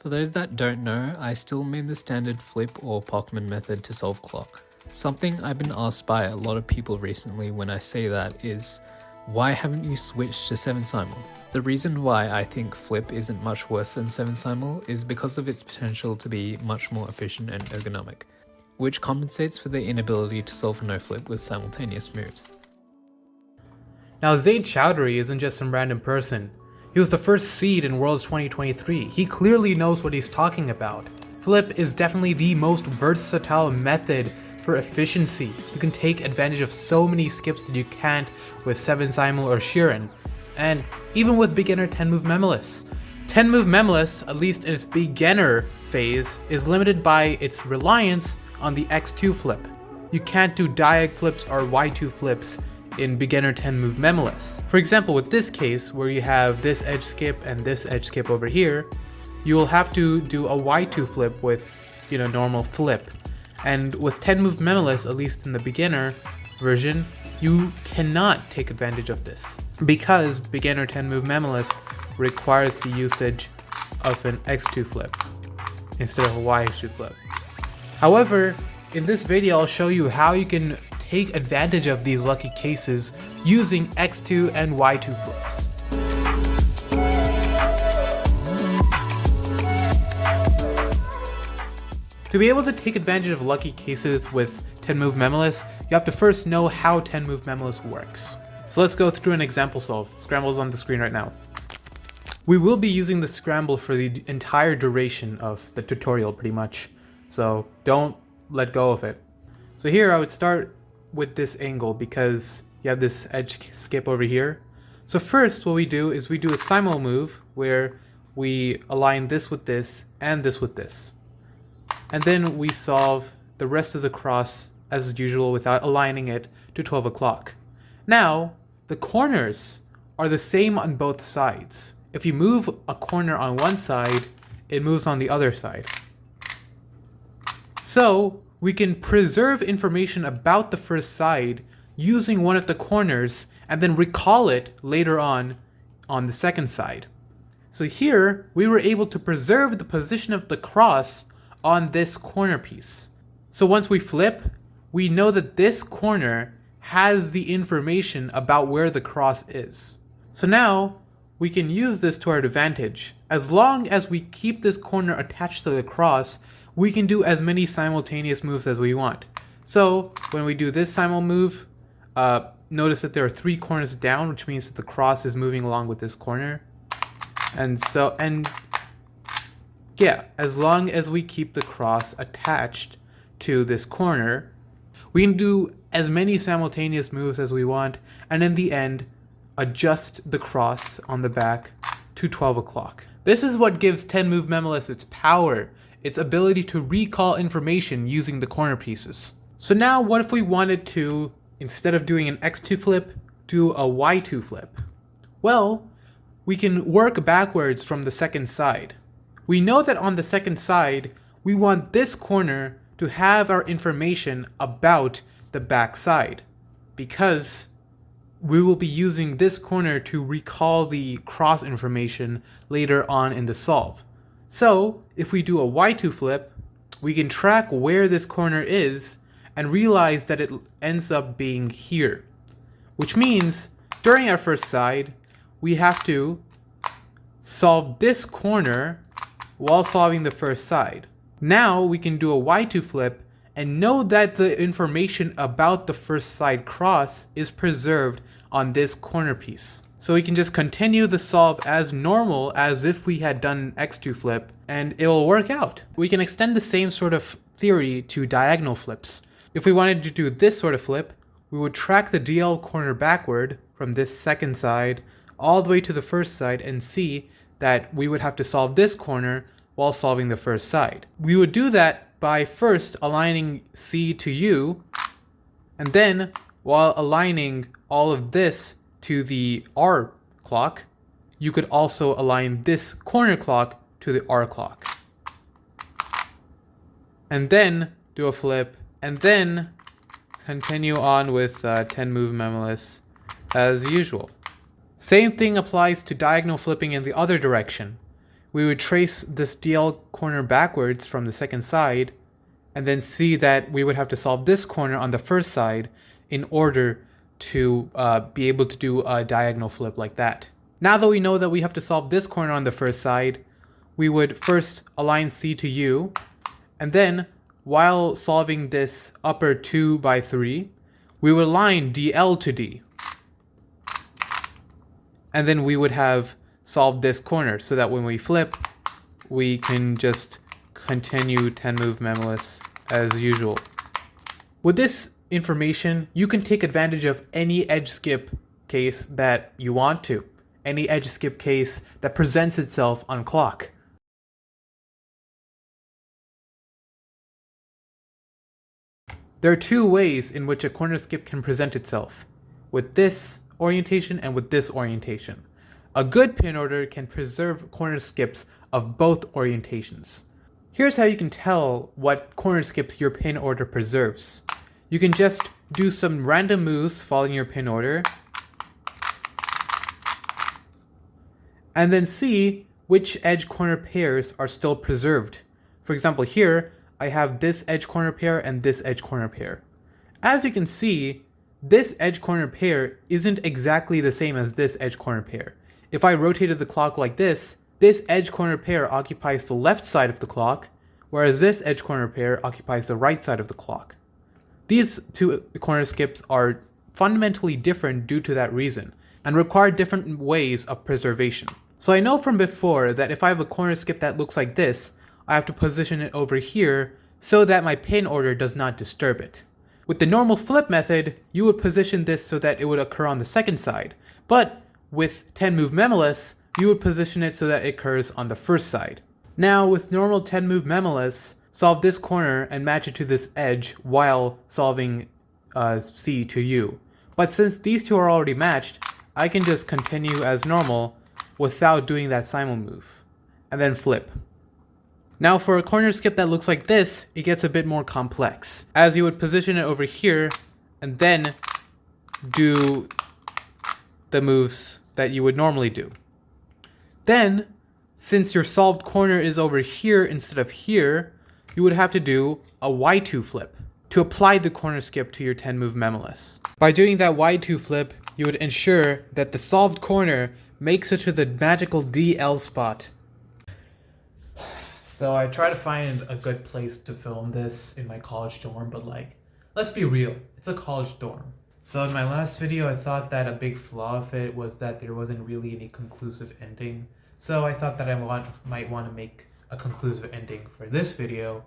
For those that don't know, I still mean the standard flip or Pockman method to solve clock. Something I've been asked by a lot of people recently when I say that is, why haven't you switched to 7 simul? The reason why I think flip isn't much worse than 7 simul is because of its potential to be much more efficient and ergonomic, which compensates for the inability to solve a no flip with simultaneous moves. Now Zaid Chowdhury isn't just some random person. He was the first seed in Worlds 2023. He clearly knows what he's talking about. Flip is definitely the most versatile method for efficiency. You can take advantage of so many skips that you can't with 7 simul or Sheeran, and even with beginner 10 Move Memoless. 10 Move Memoless, at least in its beginner phase, is limited by its reliance on the X2 flip. You can't do Diag flips or Y2 flips in beginner 10 Move Memoless. For example, with this case where you have this edge skip and this edge skip over here, you will have to do a Y2 flip with, normal flip. And with 10 Move Memoless, at least in the beginner version, you cannot take advantage of this because beginner 10 Move Memoless requires the usage of an X2 flip instead of a Y2 flip. However, in this video I'll show you how you can take advantage of these lucky cases using X2 and Y2 flips. To be able to take advantage of lucky cases with 10 Move Memoless, you have to first know how 10 Move Memoless works. So let's go through an example solve. Scramble is on the screen right now. We will be using the scramble for the entire duration of the tutorial pretty much, so don't let go of it. So here I would start with this angle because you have this edge skip over here. So first what we do is we do a simul move where we align this with this and this with this. And then we solve the rest of the cross as usual without aligning it to 12 o'clock. Now, the corners are the same on both sides. If you move a corner on one side, it moves on the other side. So we can preserve information about the first side using one of the corners and then recall it later on the second side. So here we were able to preserve the position of the cross on this corner piece. So once we flip, we know that this corner has the information about where the cross is. So now we can use this to our advantage. As long as we keep this corner attached to the cross, we can do as many simultaneous moves as we want. So when we do this simul move, notice that there are 3 corners down, which means that the cross is moving along with this corner. Yeah, as long as we keep the cross attached to this corner, we can do as many simultaneous moves as we want, and in the end, adjust the cross on the back to 12 o'clock. This is what gives 10 Move Memoless its power, its ability to recall information using the corner pieces. So now what if we wanted to, instead of doing an X2 flip, do a Y2 flip? Well, we can work backwards from the second side. We know that on the second side, we want this corner to have our information about the back side, because we will be using this corner to recall the cross information later on in the solve. So if we do a Y2 flip, we can track where this corner is and realize that it ends up being here, which means during our first side, we have to solve this corner while solving the first side. Now we can do a Y2 flip and know that the information about the first side cross is preserved on this corner piece. So we can just continue the solve as normal as if we had done an X2 flip, and it will work out. We can extend the same sort of theory to diagonal flips. If we wanted to do this sort of flip, we would track the DL corner backward from this second side all the way to the first side and see that we would have to solve this corner while solving the first side. We would do that by first aligning C to U, and then while aligning all of this to the R clock, you could also align this corner clock to the R clock. And then do a flip, and then continue on with 10 Move Memoless as usual. Same thing applies to diagonal flipping in the other direction. we would trace this DL corner backwards from the second side, and then see that we would have to solve this corner on the first side in order to be able to do a diagonal flip like that. Now that we know that we have to solve this corner on the first side, we would first align C to U, and then while solving this upper 2 by 3, we would align DL to D. And then we would have solved this corner so that when we flip, we can just continue 10 move memoless as usual. With this information, you can take advantage of any edge skip case that you want to. Any edge skip case that presents itself on clock. There are two ways in which a corner skip can present itself, with this orientation and with this orientation. A good pin order can preserve corner skips of both orientations. Here's how you can tell what corner skips your pin order preserves. You can just do some random moves following your pin order, and then see which edge corner pairs are still preserved. For example, here, I have this edge corner pair and this edge corner pair. As you can see, this edge corner pair isn't exactly the same as this edge corner pair. If I rotated the clock like this edge corner pair occupies the left side of the clock, whereas this edge corner pair occupies the right side of the clock. These two corner skips are fundamentally different due to that reason, and require different ways of preservation. So I know from before that if I have a corner skip that looks like this, I have to position it over here so that my pin order does not disturb it. With the normal flip method, you would position this so that it would occur on the second side, but with 10 move memoless, you would position it so that it occurs on the first side. Now with normal 10 move memoless, solve this corner and match it to this edge while solving C to U. But since these two are already matched, I can just continue as normal without doing that simul move, and then flip. Now for a corner skip that looks like this, it gets a bit more complex, as you would position it over here and then do the moves that you would normally do. Then, since your solved corner is over here instead of here, you would have to do a Y2 flip to apply the corner skip to your 10 move memoless. By doing that Y2 flip, you would ensure that the solved corner makes it to the magical DL spot. So I try to find a good place to film this in my college dorm, but let's be real, it's a college dorm. So in my last video, I thought that a big flaw of it was that there wasn't really any conclusive ending. So I thought that I might want to make a conclusive ending for this video,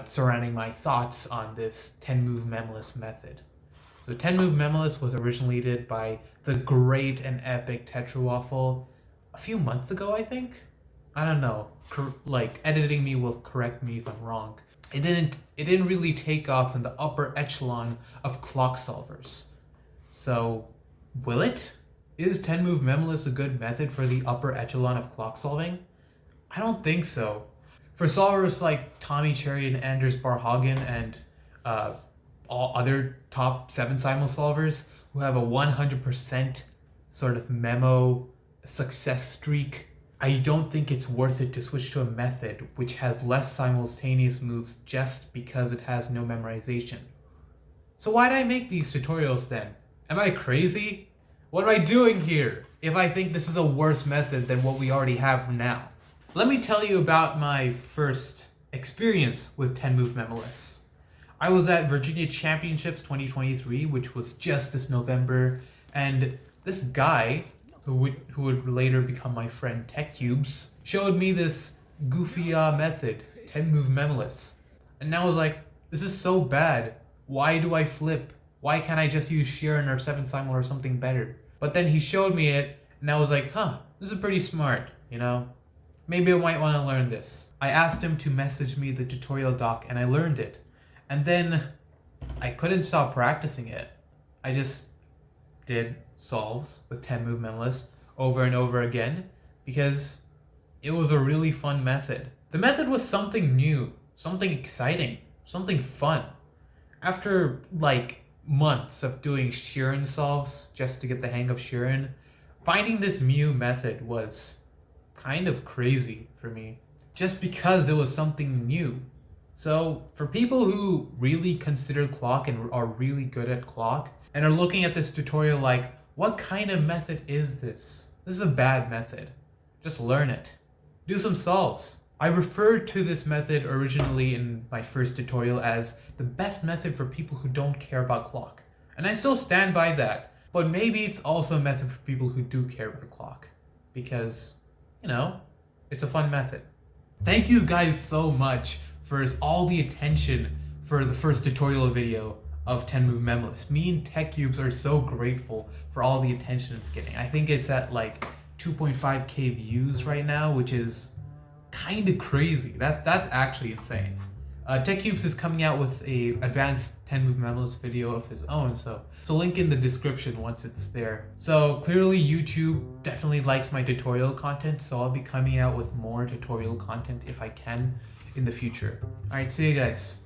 surrounding my thoughts on this 10 move memoless method. So 10 move memoless was originally did by the great and epic Tetrawaffle a few months ago, I think. I don't know. Editing me will correct me if I'm wrong. It didn't really take off in the upper echelon of clock solvers. So, will it? Is 10 move memoless a good method for the upper echelon of clock solving? I don't think so. For solvers like Tommy Cherry and Anders Barhagen and all other top 7 simul solvers who have a 100% sort of memo success streak, I don't think it's worth it to switch to a method which has less simultaneous moves just because it has no memorization. So why did I make these tutorials then? Am I crazy? What am I doing here if I think this is a worse method than what we already have now? Let me tell you about my first experience with 10 move memoless. I was at Virginia Championships 2023, which was just this November, and this guy, who would later become my friend Tech Cubes, showed me this goofy method, 10 move memoless. And I was like, this is so bad. Why do I flip? Why can't I just use Sheeran or 7 simul or something better? But then he showed me it, and I was like, this is pretty smart, you know? Maybe I might want to learn this. I asked him to message me the tutorial doc, and I learned it. And then I couldn't stop practicing it. I just did solves with 10 move memoless over and over again because it was a really fun method. The method was something new, something exciting, something fun. After months of doing Sheeran solves just to get the hang of Sheeran, finding this new method was kind of crazy for me, just because it was something new. So for people who really consider clock and are really good at clock and are looking at this tutorial like, what kind of method is this? This is a bad method. Just learn it. Do some solves. I referred to this method originally in my first tutorial as the best method for people who don't care about clock. And I still stand by that. But maybe it's also a method for people who do care about clock. Because, you know, it's a fun method. Thank you guys so much for all the attention for the first tutorial video of 10 Move Memoless. Me and TechCubes are so grateful for all the attention it's getting. I think it's at like 2.5k views right now, which is kind of crazy. That's actually insane. TechCubes is coming out with a advanced 10 Move Memoless video of his own, so link in the description once it's there. So clearly YouTube definitely likes my tutorial content, so I'll be coming out with more tutorial content if I can in the future. Alright, see you guys.